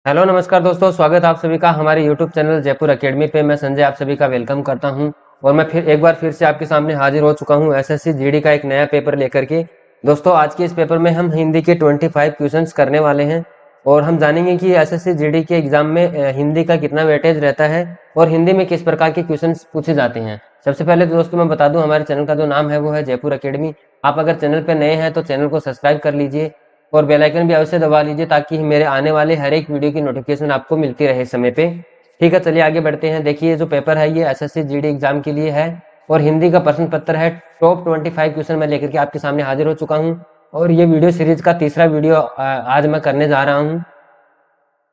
Hello नमस्कार दोस्तों, स्वागत है आप सभी का हमारे यूट्यूब चैनल जयपुर एकेडमी पे। मैं संजय आप सभी का वेलकम करता हूं और मैं फिर एक बार फिर से आपके सामने हाजिर हो चुका हूं एसएससी जीडी का एक नया पेपर लेकर के। दोस्तों आज के इस पेपर में हम हिंदी के 25 क्वेश्चंस करने वाले हैं और हम जानेंगे कि एसएससी जीडी के एग्जाम में हिंदी का कितना वेटेज रहता है और हिंदी में किस प्रकार के क्वेश्चन पूछे जाते हैं। सबसे पहले तो दोस्तों मैं बता दूं, हमारे चैनल का जो नाम है वो है जयपुर एकेडमी। आप अगर चैनल पर नए हैं तो चैनल को सब्सक्राइब कर लीजिए और बेल आइकन भी अवश्य दबा लीजिए ताकि मेरे आने वाले हर एक वीडियो की नोटिफिकेशन आपको मिलती रहे समय पे। ठीक है, चलिए आगे बढ़ते हैं। देखिए जो पेपर है ये एसएससी जीडी एग्जाम के लिए है और हिंदी का प्रश्न पत्र है। टॉप 25 क्वेश्चन मैं लेकर के आपके सामने हाजिर हो चुका हूँ और ये वीडियो सीरीज का तीसरा वीडियो आज मैं करने जा रहा हूँ।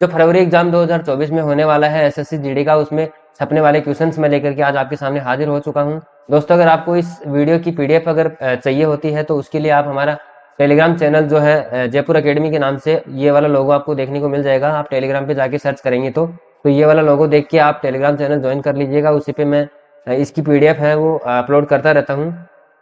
जो फरवरी एग्जाम 2024 में होने वाला है एसएससी जीडी का, उसमें छपने वाले क्वेश्चंस मैं लेकर के आज आपके सामने हाजिर हो चुका हूं। दोस्तों अगर आपको इस वीडियो की पीडीएफ अगर चाहिए होती है तो उसके लिए आप हमारा टेलीग्राम चैनल जो है जयपुर एकेडमी के नाम से, ये वाला लोगो आपको देखने को मिल जाएगा। आप टेलीग्राम पे जाके सर्च करेंगे तो ये वाला लोगो देख के आप टेलीग्राम चैनल ज्वाइन कर लीजिएगा। उसी पे मैं इसकी पीडीएफ है वो अपलोड करता रहता हूँ।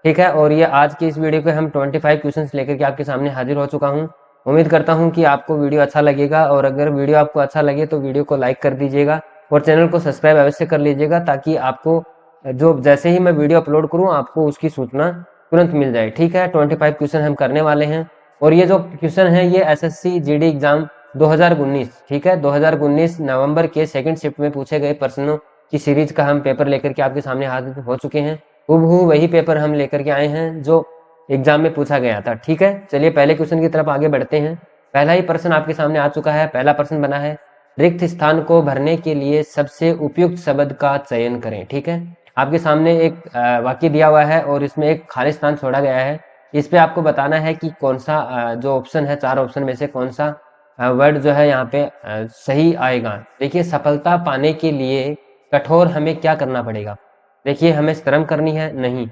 ठीक है, और ये आज की इस वीडियो पे हम 25 क्वेश्चन लेकर के आपके सामने हाजिर हो चुका हूँ। उम्मीद करता हूं कि आपको वीडियो अच्छा लगेगा और अगर वीडियो आपको अच्छा लगे तो वीडियो को लाइक कर दीजिएगा और चैनल को सब्सक्राइब अवश्य कर लीजिएगा ताकि आपको जो जैसे ही मैं वीडियो अपलोड करूं आपको उसकी सूचना तुरंत मिल जाए। ठीक है, 25 क्वेश्चन हम करने वाले हैं और ये जो क्वेश्चन है ये एसएससी जीडी एग्जाम 2019, ठीक है 2019 नवंबर के सेकंड शिफ्ट में पूछे गए प्रश्नों की सीरीज का हम पेपर लेकर के आपके सामने हाजिर हो चुके हैं। हूबहू वही पेपर हम लेकर के आए हैं जो एग्जाम में पूछा गया था। ठीक है, चलिए पहले क्वेश्चन की तरफ आगे बढ़ते हैं। पहला ही प्रश्न आपके सामने आ चुका है। पहला प्रश्न बना है, रिक्त स्थान को भरने के लिए सबसे उपयुक्त शब्द का चयन करें। ठीक है, आपके सामने एक वाक्य दिया हुआ है और इसमें एक खाली स्थान छोड़ा गया है। इस पे आपको बताना है कि कौन सा जो ऑप्शन है, चार ऑप्शन में से कौन सा वर्ड जो है यहाँ पे सही आएगा। देखिए सफलता पाने के लिए कठोर हमें क्या करना पड़ेगा। देखिए हमें श्रम करनी है, नहीं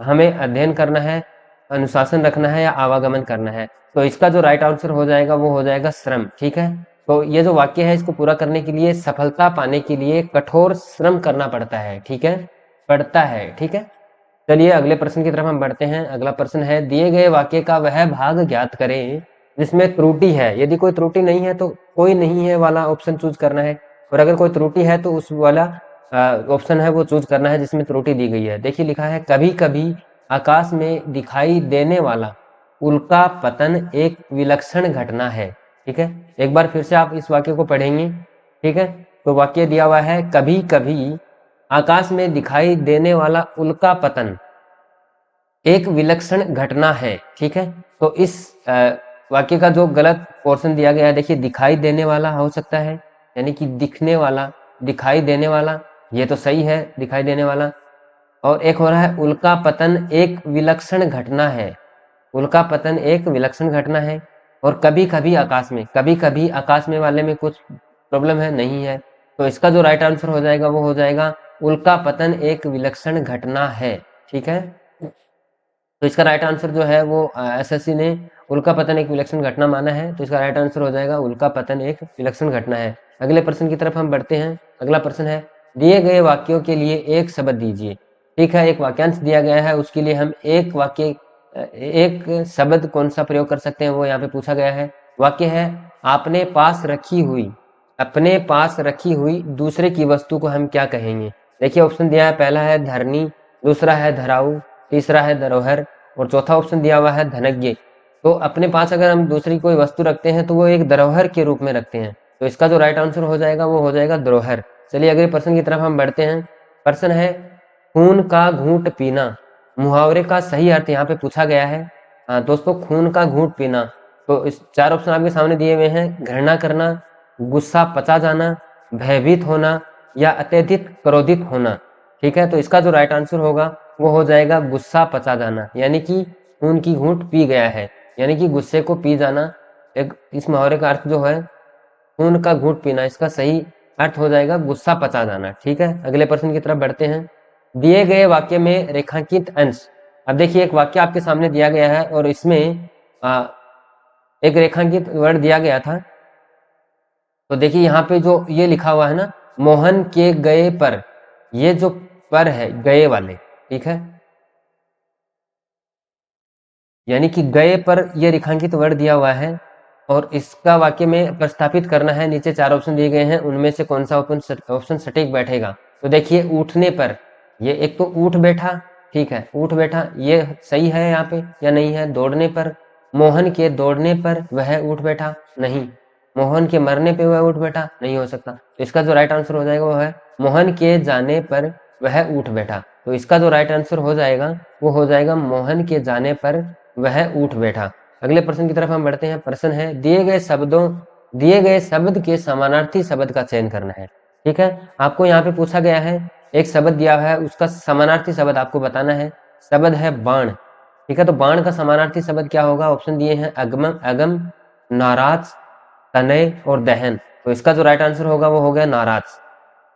हमें अध्ययन करना है, अनुशासन रखना है या आवागमन करना है। तो इसका जो राइट आंसर हो जाएगा वो हो जाएगा श्रम। ठीक है, तो ये जो वाक्य है इसको पूरा करने के लिए सफलता पाने के लिए कठोर श्रम करना पड़ता है। ठीक है, पड़ता है। ठीक है, चलिए अगले प्रश्न की तरफ हम बढ़ते हैं। अगला प्रश्न है, दिए गए वाक्य का वह भाग ज्ञात करें जिसमें त्रुटि है। यदि कोई त्रुटि नहीं है तो कोई नहीं है वाला ऑप्शन चूज करना है और अगर कोई त्रुटि है तो उस वाला ऑप्शन है वो चूज करना है जिसमें त्रुटि दी गई है। देखिए लिखा है, कभी कभी आकाश में दिखाई देने वाला उल्का पतन एक विलक्षण घटना है। ठीक है, एक बार फिर से आप इस वाक्य को पढ़ेंगे। ठीक है, तो वाक्य दिया हुआ है, कभी कभी आकाश में दिखाई देने वाला उल्का पतन एक विलक्षण घटना है। ठीक है, तो इस वाक्य का जो गलत पोर्शन दिया गया है, देखिए दिखाई देने वाला हो सकता है यानी कि दिखने वाला, दिखाई देने वाला, ये तो सही है दिखाई देने वाला। और एक हो रहा है उल्का पतन एक विलक्षण घटना है, उल्का पतन एक विलक्षण घटना है। और कभी कभी आकाश में, कभी कभी आकाश में वाले में कुछ प्रॉब्लम है, नहीं है। तो इसका जो राइट आंसर हो जाएगा वो हो जाएगा उल्का पतन एक विलक्षण घटना है। ठीक है, तो इसका राइट आंसर जो है वो एसएससी ने उल्का पतन एक विलक्षण घटना माना है, तो इसका राइट आंसर हो जाएगा उल्का पतन एक विलक्षण घटना है। अगले प्रश्न की तरफ हम बढ़ते हैं। अगला प्रश्न है, दिए गए वाक्यों के लिए एक शब्द दीजिए। ठीक है, एक वाक्यांश दिया गया है, उसके लिए हम एक वाक्य एक शब्द कौन सा प्रयोग कर सकते हैं वो यहाँ पे पूछा गया है। वाक्य है, आपने पास रखी हुई, अपने पास रखी हुई दूसरे की वस्तु को हम क्या कहेंगे। देखिए ऑप्शन दिया है, पहला है धरनी, दूसरा है धराऊ, तीसरा है धरोहर और चौथा ऑप्शन दिया हुआ है धनज्ञ। तो अपने पास अगर हम दूसरी कोई वस्तु रखते हैं तो वो एक धरोहर के रूप में रखते हैं, तो इसका जो राइट आंसर हो जाएगा वो हो जाएगा धरोहर। चलिए अगले प्रश्न की तरफ हम बढ़ते हैं। प्रश्न है, खून का घूंट पीना, मुहावरे का सही अर्थ यहाँ पे पूछा गया है। दोस्तों खून का घूंट पीना, तो इस चार ऑप्शन आपके सामने दिए हुए हैं, घृणा करना, गुस्सा पचा जाना, भयभीत होना या अत्यधिक क्रोधित होना। ठीक है, तो इसका जो राइट आंसर होगा वो हो जाएगा गुस्सा पचा जाना, यानी कि खून की घूंट पी गया है, यानी कि गुस्से को पी जाना। एक इस मुहावरे का अर्थ जो है खून का घूंट पीना, इसका सही अर्थ हो जाएगा गुस्सा पचा जाना। ठीक है, अगले प्रश्न की तरफ बढ़ते हैं। दिए गए वाक्य में रेखांकित अंश, अब देखिए एक वाक्य आपके सामने दिया गया है और इसमें एक रेखांकित वर्ड दिया गया था। तो देखिए यहाँ पे जो ये लिखा हुआ है ना, मोहन के गए पर, ये जो पर है गए वाले, ठीक है, यानी कि गए पर ये रेखांकित वर्ड दिया हुआ है। और इसका वाक्य में प्रस्तापित करना है। नीचे 4 ऑप्शन दिए गए हैं, उनमें से कौन सा ऑप्शन सटीक बैठेगा। तो देखिए उठने पर, ये एक तो उठ बैठा, ठीक है, उठ बैठा ये सही है यहाँ पे या नहीं है। दौड़ने पर, मोहन के दौड़ने पर वह उठ बैठा, नहीं। मोहन के मरने पे वह उठ बैठा, नहीं हो सकता। तो इसका जो राइट आंसर हो जाएगा वो है मोहन के जाने पर वह उठ बैठा। तो इसका जो राइट आंसर हो जाएगा वो हो जाएगा मोहन के जाने पर वह उठ बैठा। अगले प्रश्न की तरफ हम बढ़ते हैं। प्रश्न है दिए गए शब्द के समानार्थी शब्द का चयन करना है। ठीक है, आपको यहाँ पे पूछा गया है, एक शब्द दिया हुआ है, उसका समानार्थी शब्द आपको बताना है। शब्द है बाण, ठीक है, तो बाण का समानार्थी शब्द क्या होगा। ऑप्शन दिए हैं अगम, नाराज, तनय और दहन। तो इसका जो राइट आंसर होगा वो हो गया नाराज।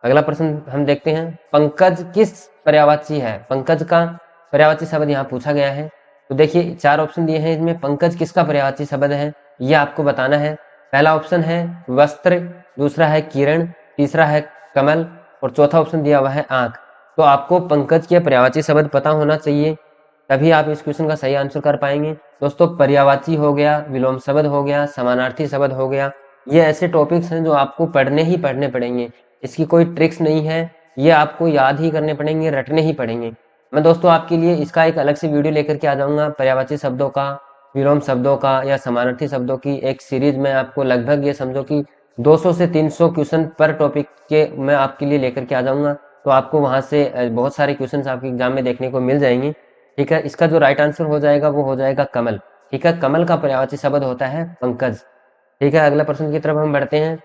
अगला प्रश्न हम देखते हैं, पंकज किस पर्यायवाची है। पंकज का पर्यायवाची शब्द यहाँ पूछा गया है। तो देखिए 4 ऑप्शन दिए हैं, इसमें पंकज किसका पर्यायवाची शब्द है ये आपको बताना है। पहला ऑप्शन है वस्त्र, दूसरा है किरण, तीसरा है कमल और चौथा ऑप्शन दिया हुआ है आंख। तो आपको पंकज के पर्यायवाची शब्द पता होना चाहिए, तभी आप इस क्वेश्चन का सही आंसर कर पाएंगे। दोस्तों पर्यायवाची हो गया, विलोम शब्द हो गया, समानार्थी शब्द हो गया, ये ऐसे टॉपिक्स हैं जो आपको पढ़ने ही पढ़ने पड़ेंगे। इसकी कोई ट्रिक्स नहीं है, ये आपको याद ही करने पड़ेंगे, रटने ही पड़ेंगे। मैं दोस्तों आपके लिए इसका एक अलग से वीडियो लेकर के आ जाऊंगा। पर्यायवाची शब्दों का, विलोम शब्दों का या समानार्थी शब्दों की एक सीरीज में आपको लगभग ये समझो कि 200 से 300 क्वेश्चन पर टॉपिक के मैं आपके लिए लेकर के आ जाऊंगा। तो आपको वहां से बहुत सारे क्वेश्चन आपके एग्जाम में देखने को मिल जाएंगे। ठीक है, इसका जो राइट आंसर हो जाएगा वो हो जाएगा कमल। ठीक है, कमल का पर्यायवाची शब्द होता है पंकज। ठीक है, अगला प्रश्न की तरफ हम बढ़ते हैं।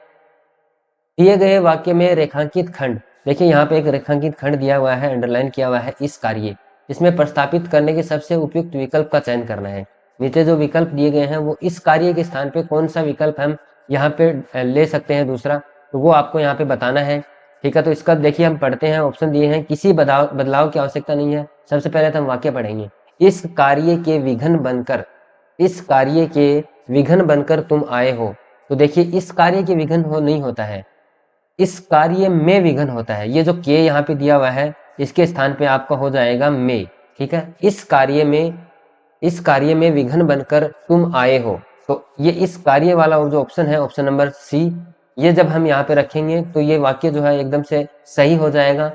दिए गए वाक्य में रेखांकित खंड, देखिए यहाँ पे एक रेखांकित खंड दिया हुआ है, अंडरलाइन किया हुआ है, इस कार्य इसमें प्रस्तापित करने के सबसे उपयुक्त विकल्प का चयन करना है। नीचे जो विकल्प दिए गए हैं वो इस कार्य के स्थान पे कौन सा विकल्प हम यहाँ पे ले सकते हैं दूसरा, तो वो आपको यहाँ पे बताना है। ठीक है, तो इसका देखिए हम पढ़ते हैं। ऑप्शन दिए हैं किसी बदलाव की आवश्यकता नहीं है। सबसे पहले तो हम वाक्य पढ़ेंगे, इस कार्य के विघ्न बनकर, इस कार्य के विघ्न बनकर तुम आए हो। तो देखिए इस कार्य के विघ्न हो नहीं होता है, इस कार्य में विघ्न होता है। ये जो के यहाँ पे दिया हुआ है इसके स्थान पे आपका हो जाएगा में। ठीक है, इस कार्य में विघ्न बनकर तुम आए हो। तो ये इस कार्य वाला जो ऑप्शन है, ऑप्शन नंबर सी, ये जब हम यहाँ पे रखेंगे तो ये वाक्य जो है एकदम से सही हो जाएगा,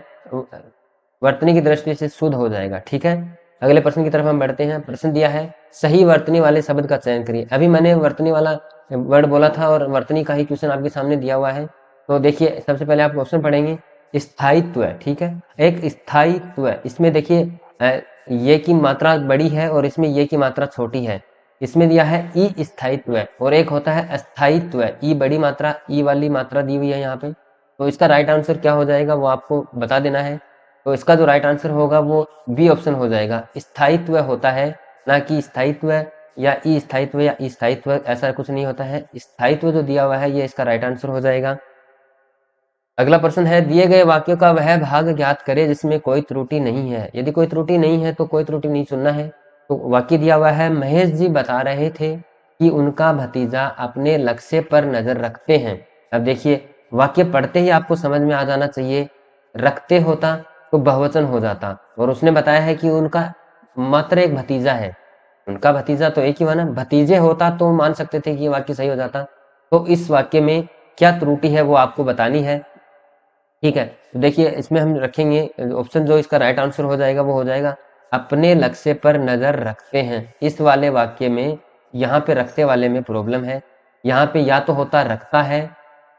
वर्तनी की दृष्टि से शुद्ध हो जाएगा। ठीक है, अगले प्रश्न की तरफ हम बढ़ते हैं। प्रश्न दिया है सही वर्तनी वाले शब्द का चयन करिए। अभी मैंने वर्तनी वाला वर्ड बोला था और वर्तनी का ही क्वेश्चन आपके सामने दिया हुआ है। तो देखिए सबसे पहले आप ऑप्शन पढ़ेंगे, स्थायित्व। ठीक है, एक स्थायित्व, इसमें देखिए ये की मात्रा बड़ी है और इसमें ये की मात्रा छोटी है। इसमें दिया है ई स्थायित्व और एक होता है अस्थायित्व, ई बड़ी मात्रा, ई वाली मात्रा दी हुई है यहाँ पे। तो इसका राइट आंसर क्या हो जाएगा वो आपको बता देना है। तो इसका जो राइट आंसर होगा वो बी ऑप्शन हो जाएगा, स्थायित्व होता है, ना कि स्थायित्व या ई स्थायित्व या ई स्थायित्व, ऐसा कुछ नहीं होता है। स्थायित्व जो दिया हुआ है ये इसका राइट आंसर हो जाएगा। अगला प्रश्न है दिए गए वाक्यों का वह भाग ज्ञात करे जिसमें कोई त्रुटि नहीं है। यदि कोई त्रुटि नहीं है तो कोई त्रुटि नहीं चुनना है। तो वाक्य दिया हुआ है महेश जी बता रहे थे कि उनका भतीजा अपने लक्ष्य पर नजर रखते हैं। अब देखिए वाक्य पढ़ते ही आपको समझ में आ जाना चाहिए, रखते होता तो बहुवचन हो जाता, और उसने बताया है कि उनका मात्र एक भतीजा है, उनका भतीजा तो एक ही हुआ ना, भतीजे होता तो मान सकते थे कि ये वाक्य सही हो जाता। तो इस वाक्य में क्या त्रुटि है वो आपको बतानी है। ठीक है, तो देखिए इसमें हम रखेंगे ऑप्शन जो इसका राइट आंसर हो जाएगा वो हो जाएगा अपने लक्ष्य पर नजर रखते हैं। इस वाले वाक्य में यहाँ पे रखते वाले में प्रॉब्लम है, यहाँ पे या तो होता रखता है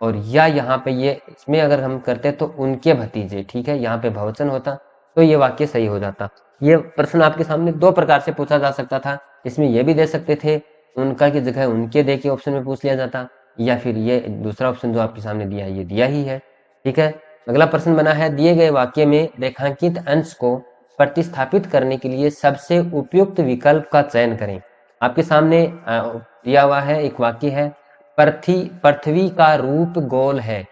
और या यहाँ पे ये इसमें अगर हम करते तो उनके भतीजे। ठीक है, यहाँ पे बहुवचन होता तो ये वाक्य सही हो जाता। ये प्रश्न आपके सामने दो प्रकार से पूछा जा सकता था, इसमें ये भी दे सकते थे उनका की जगह उनके दे के ऑप्शन में पूछ लिया जाता, या फिर ये दूसरा ऑप्शन जो आपके सामने दिया है ये दिया ही है। ठीक है, अगला प्रश्न बना है दिए गए वाक्य में रेखांकित अंश को प्रतिस्थापित करने के लिए सबसे उपयुक्त विकल्प का चयन करें। आपके सामने दिया हुआ है एक वाक्य है, पृथ्वी का रूप गोल है।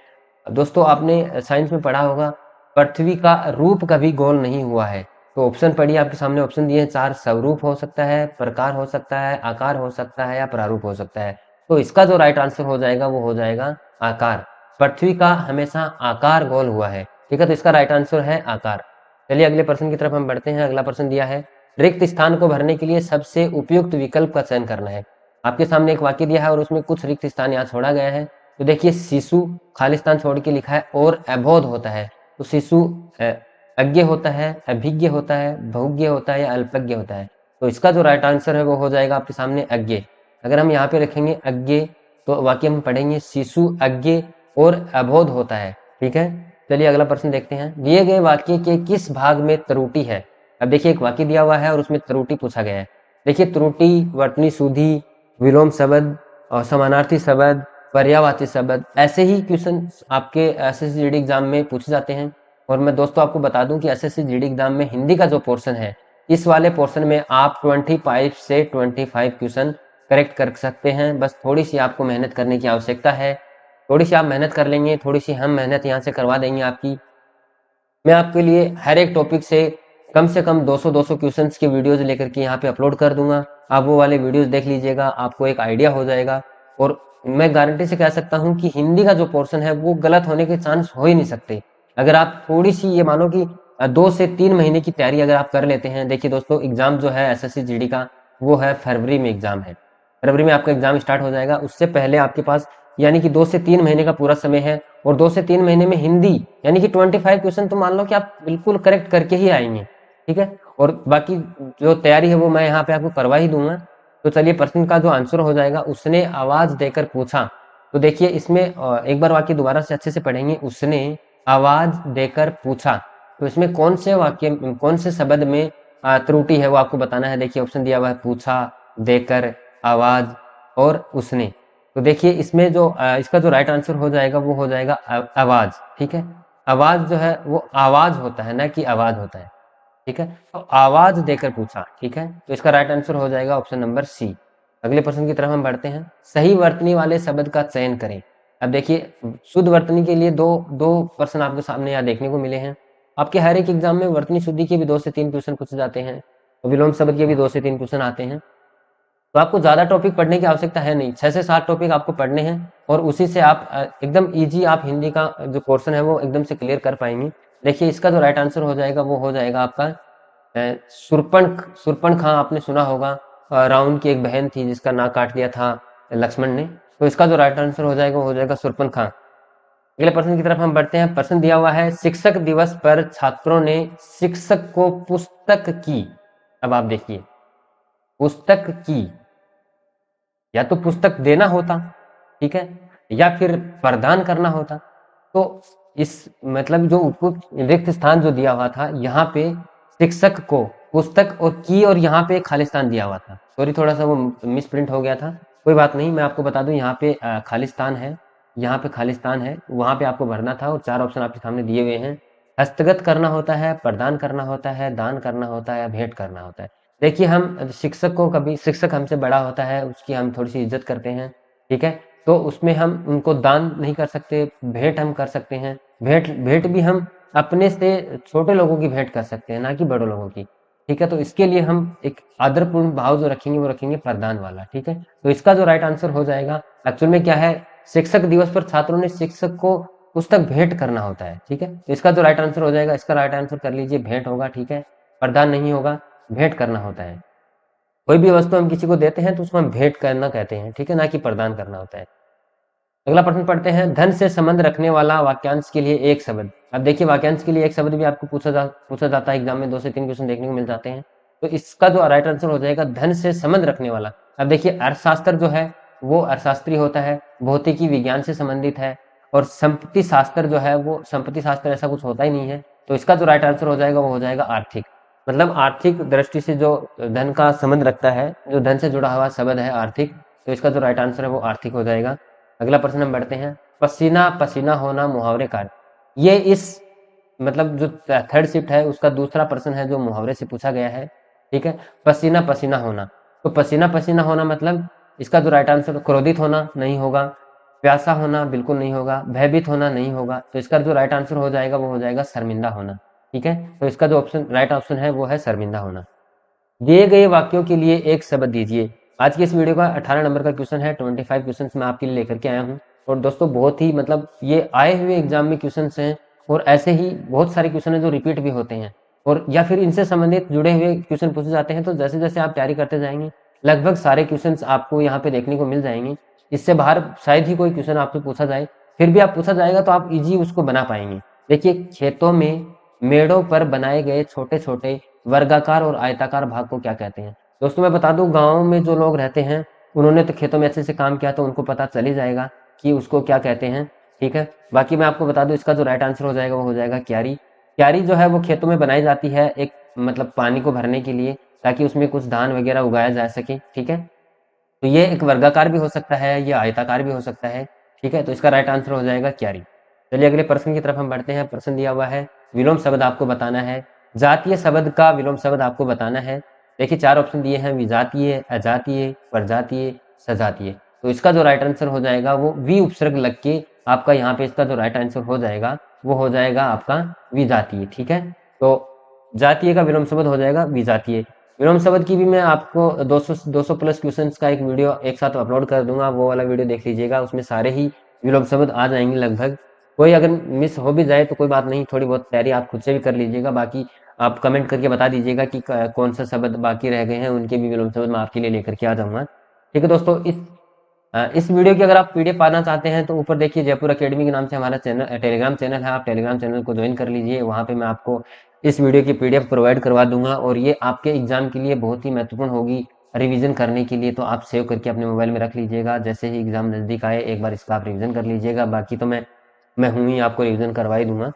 दोस्तों आपने साइंस में पढ़ा होगा पृथ्वी का रूप कभी गोल नहीं हुआ है। तो ऑप्शन पढ़िए, आपके सामने ऑप्शन दिए हैं 4, स्वरूप हो सकता है, प्रकार हो सकता है, आकार हो सकता है या प्रारूप हो सकता है। तो इसका जो राइट आंसर हो जाएगा वो हो जाएगा आकार। पृथ्वी का हमेशा आकार गोल हुआ है। ठीक है, तो इसका राइट आंसर है आकार। चलिए अगले प्रश्न की तरफ हम बढ़ते हैं। अगला प्रश्न दिया है रिक्त स्थान को भरने के लिए सबसे उपयुक्त विकल्प का चयन करना है। आपके सामने एक वाक्य दिया है और उसमें कुछ रिक्त स्थान यहाँ छोड़ा गया है। तो देखिए शिशु खाली स्थान छोड़ के लिखा है और अबोध होता है। तो शिशु अज्ञ होता है, अभिज्ञ होता है, बहुज्ञ होता है या अल्पज्ञ होता है। तो इसका जो राइट आंसर है वो हो जाएगा आपके सामने अज्ञ। अगर हम यहाँ पे रखेंगे अज्ञ तो वाक्य हम पढ़ेंगे शिशु अज्ञ और अबोध होता है। ठीक है, चलिए अगला प्रश्न देखते हैं। दिए गए वाक्य के किस भाग में त्रुटि है? अब देखिए एक वाक्य दिया हुआ है और उसमें त्रुटि पूछा गया है। देखिए त्रुटि, वर्तनी शुद्धि, विलोम शब्द और समानार्थी शब्द, पर्यायवाची शब्द, ऐसे ही क्वेश्चन आपके एसएससी जीडी एग्जाम में पूछे जाते हैं। और मैं दोस्तों आपको बता दूं कि एसएससी जीडी एग्जाम में हिंदी का जो पोर्शन है, इस वाले पोर्शन में आप 25 से 25 क्वेश्चन करेक्ट कर सकते हैं। बस थोड़ी सी आपको मेहनत करने की आवश्यकता है। थोड़ी सी आप मेहनत कर लेंगे, थोड़ी सी हम मेहनत यहाँ से करवा देंगे आपकी। मैं आपके लिए हर एक टॉपिक से कम 200 क्वेश्चंस के वीडियोज लेकर के यहाँ पे अपलोड कर दूंगा। आप वो वाले वीडियोज देख लीजिएगा, आपको एक आइडिया हो जाएगा। और मैं गारंटी से कह सकता हूँ कि हिंदी का जो पोर्शन है वो गलत होने के चांस हो ही नहीं सकते। अगर आप थोड़ी सी ये मानो कि 2 से 3 महीने की तैयारी अगर आप कर लेते हैं। देखिए दोस्तों एग्जाम जो है एसएससी जीडी का वो है फरवरी में एग्जाम है। फरवरी में आपका एग्जाम स्टार्ट हो जाएगा। उससे पहले आपके पास यानी कि 2 से 3 महीने का पूरा समय है। और 2 से 3 महीने में हिंदी यानी कि 25 क्वेश्चन तो मान लो कि आप बिल्कुल करेक्ट करके ही आएंगे। ठीक है, और बाकी जो तैयारी है वो मैं यहाँ पे आपको करवा ही दूंगा। तो चलिए प्रश्न का जो आंसर हो जाएगा, उसने आवाज देकर पूछा। तो देखिए इसमें एक बार वाक्य दोबारा से अच्छे से पढ़ेंगे। उसने आवाज देकर पूछा। तो इसमें कौन से वाक्य, कौन से शब्द में त्रुटि है वो आपको बताना है। देखिए ऑप्शन दिया हुआ है पूछा, देकर, आवाज और उसने। तो देखिए इसमें जो इसका जो राइट आंसर हो जाएगा वो हो जाएगा आवाज। ठीक है, आवाज जो है वो आवाज होता है ना कि आवाज होता है। ठीक है, तो आवाज देकर पूछा। ठीक है, तो इसका राइट आंसर हो जाएगा ऑप्शन नंबर सी। अगले प्रश्न की तरफ हम बढ़ते हैं। सही वर्तनी वाले शब्द का चयन करें। अब देखिए शुद्ध वर्तनी के लिए दो दो प्रश्न आपके सामने यहाँ देखने को मिले हैं। आपके हर एक एग्जाम में वर्तनी शुद्धि के भी 2 से 3 क्वेश्चन पूछे जाते हैं और विलोम शब्द के भी 2 से 3 क्वेश्चन आते हैं। तो आपको ज्यादा टॉपिक पढ़ने की आवश्यकता है नहीं, 6 से 7 टॉपिक आपको पढ़ने हैं और उसी से आप एकदम इजी आप हिंदी का जो पोर्शन है वो एकदम से क्लियर कर पाएंगे। देखिए इसका जो राइट आंसर हो जाएगा वो हो जाएगा आपका सुरपणखा। आपने सुना होगा, रावण की एक बहन थी जिसका नाक काट दिया था लक्ष्मण ने। तो इसका जो राइट आंसर हो जाएगा वो हो जाएगा सुरपणखा। अगले प्रश्न की तरफ हम बढ़ते हैं। प्रश्न दिया हुआ है शिक्षक दिवस पर छात्रों ने शिक्षक को पुस्तक की। अब आप देखिए पुस्तक की, या तो पुस्तक देना होता, ठीक है, या फिर प्रदान करना होता। तो इस मतलब जो उपयुक्त रिक्त स्थान जो दिया हुआ था यहाँ पे शिक्षक को पुस्तक और की, और यहाँ पे खाली स्थान दिया हुआ था। सॉरी थोड़ा सा वो मिस प्रिंट हो गया था, कोई बात नहीं। मैं आपको बता दूं यहाँ पे खाली स्थान है, यहाँ पे खाली स्थान है, वहां पे आपको भरना था। और 4 ऑप्शन आपके सामने दिए हुए हैं। हस्तगत करना होता है, प्रदान करना होता है, दान करना होता है, भेंट करना होता है। देखिए हम शिक्षक को, कभी शिक्षक हमसे बड़ा होता है उसकी हम थोड़ी सी इज्जत करते हैं। ठीक है, तो उसमें हम उनको दान नहीं कर सकते, भेंट हम कर सकते हैं। भेंट भेंट भी हम अपने से छोटे लोगों की भेंट कर सकते हैं, ना कि बड़ों लोगों की। ठीक है, तो इसके लिए हम एक आदरपूर्ण भाव जो रखेंगे वो रखेंगे प्रदान वाला। ठीक है, तो इसका जो राइट आंसर हो जाएगा एक्चुअल में क्या है, शिक्षक दिवस पर छात्रों ने शिक्षक को पुस्तक भेंट करना होता है। ठीक है, तो इसका जो राइट आंसर हो जाएगा, इसका राइट आंसर कर लीजिए भेंट होगा। ठीक है, प्रदान नहीं होगा, भेंट करना होता है। कोई भी वस्तु हम किसी को देते हैं तो उसको हम भेंट करना कहते हैं। ठीक है, ना कि प्रदान करना होता है। अगला प्रश्न पढ़ते हैं। धन से संबंध रखने वाला वाक्यांश के लिए एक शब्द। अब देखिए वाक्यांश के लिए एक शब्द भी आपको पूछा जाता है एग्जाम में, 2 से 3 क्वेश्चन देखने को मिल जाते हैं। तो इसका जो राइट आंसर हो जाएगा धन से संबंध रखने वाला। अब देखिए अर्थशास्त्र जो है वो अर्थशास्त्री होता है, भौतिकी विज्ञान से संबंधित है, और संपत्ति शास्त्र जो है वो संपत्ति शास्त्र ऐसा कुछ होता ही नहीं है। तो इसका जो राइट आंसर हो जाएगा वो हो जाएगा आर्थिक। मतलब आर्थिक दृष्टि से जो धन का संबंध रखता है, जो धन से जुड़ा हुआ शब्द है आर्थिक, तो इसका जो राइट आंसर है वो आर्थिक हो जाएगा। अगला प्रश्न हम बढ़ते हैं। पसीना पसीना होना मुहावरे कार। ये इस मतलब जो थर्ड शिफ्ट है उसका दूसरा प्रश्न है जो मुहावरे से पूछा गया है। ठीक है, पसीना पसीना होना। तो पसीना पसीना होना मतलब इसका जो राइट आंसर, क्रोधित होना नहीं होगा, प्यासा होना बिल्कुल नहीं होगा, भयभीत होना नहीं होगा। तो इसका जो राइट आंसर हो जाएगा वो हो जाएगा शर्मिंदा होना। ठीक है, तो इसका जो ऑप्शन राइट ऑप्शन है वो है शर्मिंदा होना। दिए गए वाक्यों के लिए एक शब्द दीजिए। आज की इस वीडियो का 18 नंबर का क्वेश्चन है। 25 क्वेश्चन मैं आपके लिए लेकर के आया हूँ। और दोस्तों बहुत ही मतलब ये आए हुए एग्जाम में क्वेश्चन हैं, और ऐसे ही बहुत सारे क्वेश्चन है जो रिपीट भी होते हैं, और या फिर इनसे संबंधित जुड़े हुए क्वेश्चन पूछे जाते हैं। तो जैसे जैसे आप तैयारी करते जाएंगे लगभग सारे क्वेश्चंस आपको यहाँ पे देखने को मिल जाएंगे। इससे बाहर शायद ही कोई क्वेश्चन आपसे पूछा जाए, फिर भी आप पूछा जाएगा तो आप इजी उसको बना पाएंगे। देखिए, खेतों में मेड़ों पर बनाए गए छोटे छोटे वर्गाकार और आयताकार भाग को क्या कहते हैं? दोस्तों मैं बता दूं, गाँव में जो लोग रहते हैं उन्होंने तो खेतों में अच्छे से काम किया तो उनको पता चल ही जाएगा कि उसको क्या कहते हैं। ठीक है, बाकी मैं आपको बता दूं, इसका जो राइट आंसर हो जाएगा वो हो जाएगा क्यारी। क्यारी जो है वो खेतों में बनाई जाती है, एक मतलब पानी को भरने के लिए, ताकि उसमें कुछ धान वगैरह उगाया जा सके। ठीक है, तो ये एक वर्गाकार भी हो सकता है, ये आयताकार भी हो सकता है। ठीक है, तो इसका राइट आंसर हो जाएगा क्यारी। चलिए अगले प्रश्न की तरफ हम बढ़ते हैं। प्रश्न दिया हुआ है, विलोम शब्द आपको बताना है, जातीय शब्द का विलोम शब्द आपको बताना है। देखिए 4 ऑप्शन दिए हैं, विजातीय, अजातीय, परजातीय, सजातीय। तो इसका जो राइट आंसर हो जाएगा वो वी उपसर्ग लग के आपका यहाँ पे इसका जो राइट आंसर हो जाएगा वो हो जाएगा आपका विजातीय। ठीक है, तो जातीय का विलोम शब्द हो जाएगा विजातीय। विलोम शब्द की भी मैं आपको 200 प्लस क्वेश्चंस का एक वीडियो एक साथ अपलोड कर दूंगा, वो वाला वीडियो देख लीजिएगा, उसमें सारे ही विलोम शब्द आ जाएंगे लगभग। कोई अगर मिस हो भी जाए तो कोई बात नहीं, थोड़ी बहुत तैयारी आप खुद से भी कर लीजिएगा। बाकी आप कमेंट करके बता दीजिएगा कि कौन सा शब्द बाकी रह गए हैं, उनके भी विलोम शब्द मैं आपके लिए लेकर के आ जाऊंगा। ठीक है दोस्तों, इस वीडियो की अगर आप पीडीएफ पाना चाहते हैं तो ऊपर देखिए जयपुर अकेडमी के नाम से हमारा चैनल टेलीग्राम चैनल है, आप टेलीग्राम चैनल को ज्वाइन कर लीजिए। वहाँ पे मैं आपको इस वीडियो की पीडीएफ प्रोवाइड करवा दूंगा और ये आपके एग्जाम के लिए बहुत ही महत्वपूर्ण होगी रिवीजन करने के लिए। तो आप सेव करके अपने मोबाइल में रख लीजिएगा, जैसे ही एग्जाम नज़दीक आए एक बार इसका आप रिवीजन कर लीजिएगा। बाकी तो मैं हूँ ही, आपको रिवीजन करवा ही दूंगा,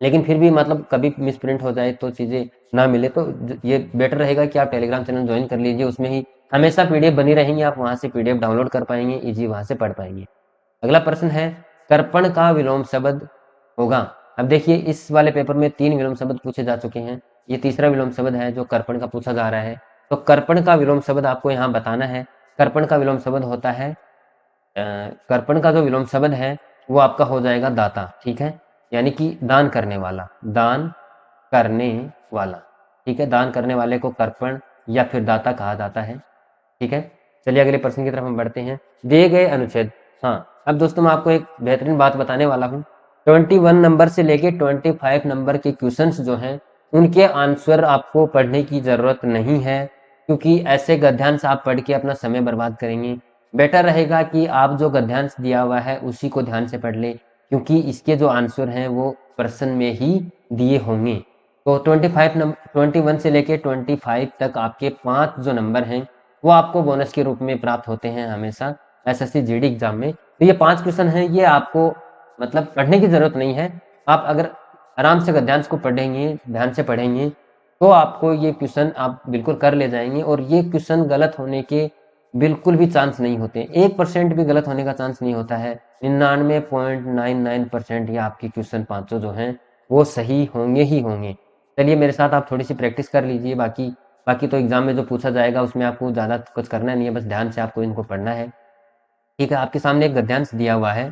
लेकिन फिर भी मतलब कभी मिस प्रिंट हो जाए तो चीज़ें ना मिले तो ये बेटर रहेगा कि आप टेलीग्राम चैनल ज्वाइन कर लीजिए। उसमें ही हमेशा पीडीएफ बनी रहेंगी, आप वहां से पीडीएफ डाउनलोड कर पाएंगे, इजी वहां से पढ़ पाएंगे। अगला प्रश्न है, कर्पण का विलोम शब्द होगा। अब देखिए इस वाले पेपर में 3 विलोम शब्द पूछे जा चुके हैं, ये तीसरा विलोम शब्द है जो कर्पण का पूछा जा रहा है। तो कर्पण का विलोम शब्द आपको यहाँ बताना है। कर्पण का विलोम शब्द होता है कर्पण का जो विलोम शब्द है वो आपका हो जाएगा दाता। ठीक है, यानी कि दान करने वाला, दान करने वाला। ठीक है, दान करने वाले को कर्पण या फिर दाता कहा जाता है। ठीक है, चलिए अगले प्रश्न की तरफ हम बढ़ते हैं। दिए गए अनुच्छेद, हाँ अब दोस्तों मैं आपको एक बेहतरीन बात बताने वाला हूँ। 21 नंबर से लेके 25 नंबर के क्वेश्चंस जो हैं उनके आंसर आपको पढ़ने की जरूरत नहीं है, क्योंकि ऐसे गद्यांश आप पढ़ के अपना समय बर्बाद करेंगे। बेटर रहेगा कि आप जो गद्यांश दिया हुआ है उसी को ध्यान से पढ़ ले, क्योंकि इसके जो आंसर हैं वो प्रश्न में ही दिए होंगे। तो 21 से लेके 25 तक आपके 5 जो नंबर हैं वो आपको बोनस के रूप में प्राप्त होते हैं हमेशा एसएससी जीडी एग्जाम में। तो ये 5 क्वेश्चन हैं, ये आपको मतलब पढ़ने की जरूरत नहीं है। आप अगर आराम से गद्यांश को पढ़ेंगे, ध्यान से पढ़ेंगे, तो आपको ये क्वेश्चन आप बिल्कुल कर ले जाएंगे। और ये क्वेश्चन गलत होने के बिल्कुल भी चांस नहीं होते, 1% भी गलत होने का चांस नहीं होता है। 99.99% ये आपके क्वेश्चन 500 जो हैं वो सही होंगे ही होंगे। चलिए मेरे साथ आप थोड़ी सी प्रैक्टिस कर लीजिए। बाकी तो एग्जाम में जो पूछा जाएगा उसमें आपको ज़्यादा कुछ करना नहीं है, बस ध्यान से आपको इनको पढ़ना है। ठीक है, आपके सामने एक गद्यांश दिया हुआ है।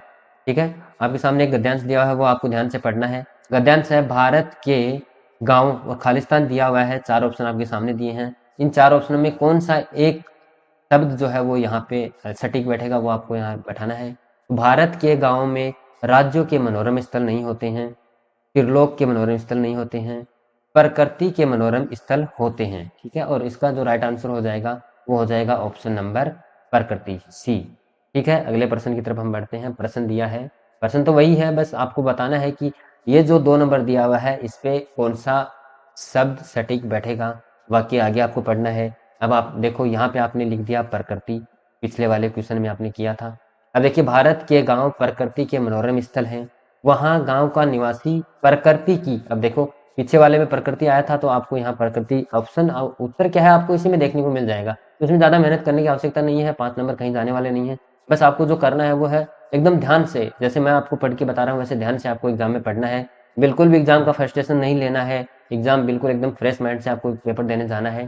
ठीक है, आपके सामने एक गद्यांश दिया हुआ है, वो आपको ध्यान से पढ़ना है। गद्यांश है, भारत के गांव व खालिस्तान दिया हुआ है। 4 ऑप्शन आपके सामने दिए हैं, इन 4 ऑप्शनों में कौन सा एक शब्द जो है वो यहाँ पे सटीक बैठेगा वो आपको यहाँ बैठाना है। भारत के गाँव में राज्यों के मनोरम स्थल नहीं होते हैं, त्रिलोक के मनोरम स्थल नहीं होते हैं, प्रकृति के मनोरम स्थल होते हैं। ठीक है, और इसका जो राइट आंसर हो जाएगा वो हो जाएगा ऑप्शन नंबर प्रकृति, सी। ठीक है, अगले प्रश्न की तरफ हम बढ़ते हैं। प्रश्न दिया है, प्रश्न तो वही है, बस आपको बताना है कि ये जो 2 नंबर दिया हुआ है इस पे कौन सा शब्द सटीक बैठेगा, बाकी आगे आपको पढ़ना है। अब आप देखो यहाँ पे आपने लिख दिया प्रकृति, पिछले वाले क्वेश्चन में आपने किया था। अब देखिए, भारत के गांव प्रकृति के मनोरम स्थल हैं, वहां गांव का निवासी प्रकृति की, अब देखो पीछे वाले में प्रकृति आया था तो आपको यहाँ प्रकृति ऑप्शन उत्तर क्या है आपको इसी में देखने को मिल जाएगा। तो इसमें ज्यादा मेहनत करने की आवश्यकता नहीं है, 5 नंबर कहीं जाने वाले नहीं है। बस आपको जो करना है वो है एकदम ध्यान से, जैसे मैं आपको पढ़ के बता रहा हूँ वैसे ध्यान से आपको एग्जाम में पढ़ना है। बिल्कुल भी एग्जाम का फ्रस्ट्रेशन नहीं लेना है, एग्जाम बिल्कुल एकदम फ्रेश माइंड से आपको पेपर देने जाना है।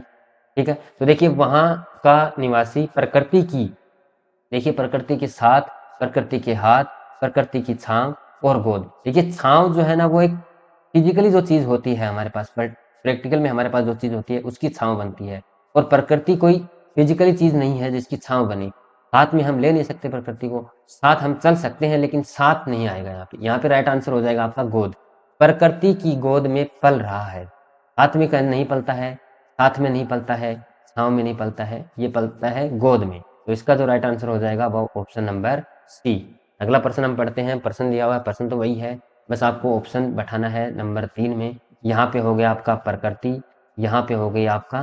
ठीक है, तो देखिए वहां का निवासी प्रकृति की, देखिए प्रकृति के साथ, प्रकृति के हाथ, प्रकृति की छांव और गोद। देखिए छांव जो है ना वो एक फिजिकली जो चीज होती है हमारे पास, बट प्रैक्टिकल में हमारे पास जो चीज होती है उसकी छांव बनती है, और प्रकृति कोई फिजिकली चीज नहीं है जिसकी छांव बने। हाथ में हम ले नहीं सकते प्रकृति को, साथ हम चल सकते हैं लेकिन साथ नहीं आएगा यहाँ पे। यहाँ पे राइट आंसर हो जाएगा आपका गोद। प्रकृति की गोद में पल रहा है, हाथ में नहीं पलता है, साथ में नहीं पलता है, छांव में नहीं पलता है, ये पलता है गोद में। तो इसका जो राइट आंसर हो जाएगा वो ऑप्शन नंबर सी। अगला प्रश्न हम पढ़ते हैं। प्रश्न दिया हुआ है, प्रश्न तो वही है, बस आपको ऑप्शन बैठाना है नंबर 3 में। यहाँ पे हो गया आपका प्रकृति, यहाँ पे हो गई आपका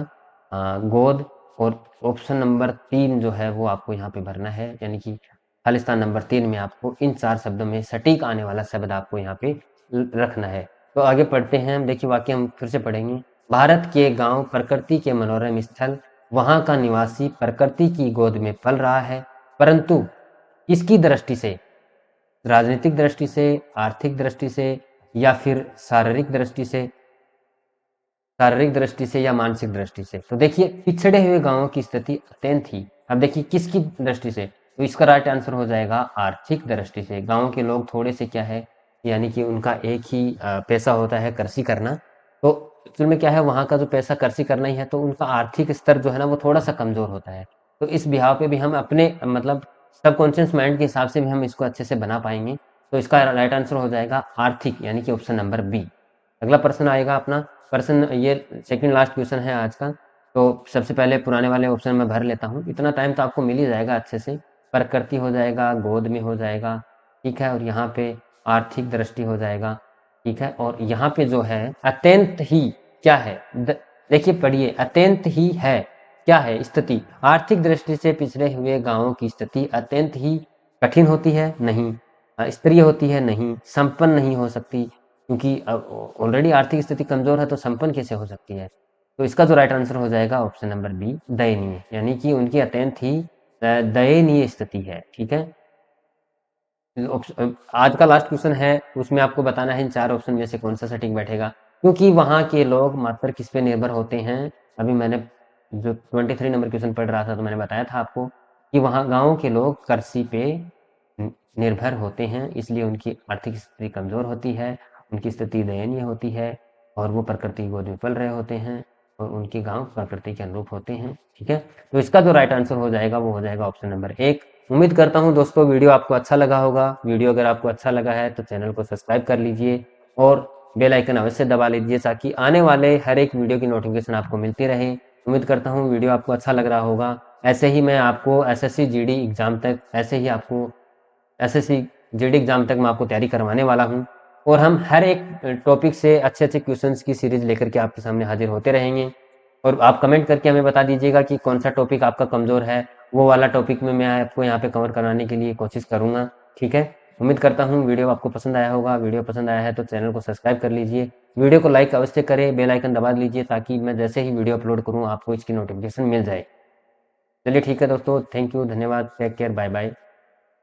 गोद, और ऑप्शन नंबर 3 जो है वो आपको यहाँ पे भरना है, यानी कि खालिस्तान नंबर 3 में आपको इन 4 शब्दों में सटीक आने वाला शब्द आपको यहाँ पे रखना है। तो आगे पढ़ते हैं। देखिए वाक्य हम फिर से पढ़ेंगे। भारत के गांव प्रकृति के मनोरम स्थल, वहां का निवासी प्रकृति की गोद में पल रहा है, परंतु किसकी दृष्टि से? राजनीतिक दृष्टि से, आर्थिक दृष्टि से, या फिर शारीरिक दृष्टि से या मानसिक दृष्टि से? तो देखिए पिछड़े हुए गांवों की स्थिति अत्यंत ही, अब देखिए किसकी दृष्टि से, तो इसका राइट आंसर हो जाएगा आर्थिक दृष्टि से। गांव के लोग थोड़े से क्या है, यानी कि उनका एक ही पैसा होता है कृषि करना, तो एक्चुअल में क्या है, वहाँ का जो पैसा कृषि करना ही है, तो उनका आर्थिक स्तर जो है ना वो थोड़ा सा कमजोर होता है। तो इस बिहाव पे भी हम अपने मतलब सबकॉन्शियस माइंड के हिसाब से भी हम इसको अच्छे से बना पाएंगे। तो इसका राइट आंसर हो जाएगा आर्थिक, यानी कि ऑप्शन नंबर बी। अगला प्रश्न आएगा अपना, प्रश्न ये सेकंड लास्ट क्वेश्चन है आज का। तो सबसे पहले पुराने वाले ऑप्शन में भर लेता हूँ, इतना टाइम तो आपको मिल ही जाएगा अच्छे से। प्रकृति हो जाएगा, गोद में हो जाएगा, ठीक है, और यहाँ पे आर्थिक दृष्टि हो जाएगा, ठीक है, और यहाँ पे जो है अत्यंत ही क्या है, देखिए पढ़िए, अत्यंत ही है क्या है स्थिति, आर्थिक दृष्टि से पिछड़े हुए गांवों की स्थिति अत्यंत ही कठिन होती है, नहीं, स्तरीय होती है, नहीं, संपन्न नहीं हो सकती, क्योंकि ऑलरेडी आर्थिक स्थिति कमजोर है तो संपन्न कैसे हो सकती है? तो इसका जो राइट आंसर हो जाएगा ऑप्शन नंबर बी, दयनीय, यानी कि उनकी अत्यंत ही दयनीय स्थिति है, ठीक है। आज का लास्ट क्वेश्चन है, उसमें आपको बताना है इन 4 ऑप्शन में से कौन सा सटीक बैठेगा, क्योंकि वहां के लोग मात्र किस पे निर्भर होते हैं। अभी मैंने जो 23 नंबर क्वेश्चन पढ़ रहा था तो मैंने बताया था आपको कि वहां गांव के लोग कृषि पे निर्भर होते हैं, इसलिए उनकी आर्थिक स्थिति कमजोर होती है, उनकी स्थिति दयनीय होती है, और वो प्रकृति की गोद में पल रहे होते हैं, और उनके गांव प्रकृति के अनुरूप होते हैं, ठीक है। तो इसका जो राइट आंसर हो जाएगा वो हो जाएगा ऑप्शन नंबर 1। उम्मीद करता हूं दोस्तों वीडियो आपको अच्छा लगा होगा। वीडियो अगर आपको अच्छा लगा है तो चैनल को सब्सक्राइब कर लीजिए और बेल आइकन अवश्य दबा लीजिए, ताकि आने वाले हर एक वीडियो की नोटिफिकेशन आपको मिलती रहे। उम्मीद करता हूँ वीडियो आपको अच्छा लग रहा होगा। ऐसे ही मैं आपको एसएससी जीडी एग्जाम तक, ऐसे ही आपको एसएससी जीडी एग्जाम तक मैं आपको तैयारी करवाने वाला हूँ, और हम हर एक टॉपिक से अच्छे अच्छे क्वेश्चंस की सीरीज लेकर के आपके सामने हाजिर होते रहेंगे। और आप कमेंट करके हमें बता दीजिएगा कि कौन सा टॉपिक आपका कमजोर है, वो वाला टॉपिक में मैं आपको यहाँ पे कवर कराने के लिए कोशिश करूंगा, ठीक है। उम्मीद करता हूँ वीडियो आपको पसंद आया होगा। वीडियो पसंद आया है तो चैनल को सब्सक्राइब कर लीजिए, वीडियो को लाइक अवश्य करें, बेल आइकन दबा लीजिए, ताकि मैं जैसे ही वीडियो अपलोड करूँ आपको इसकी नोटिफिकेशन मिल जाए। चलिए ठीक है दोस्तों, थैंक यू, धन्यवाद, टेक केयर, बाय बाय।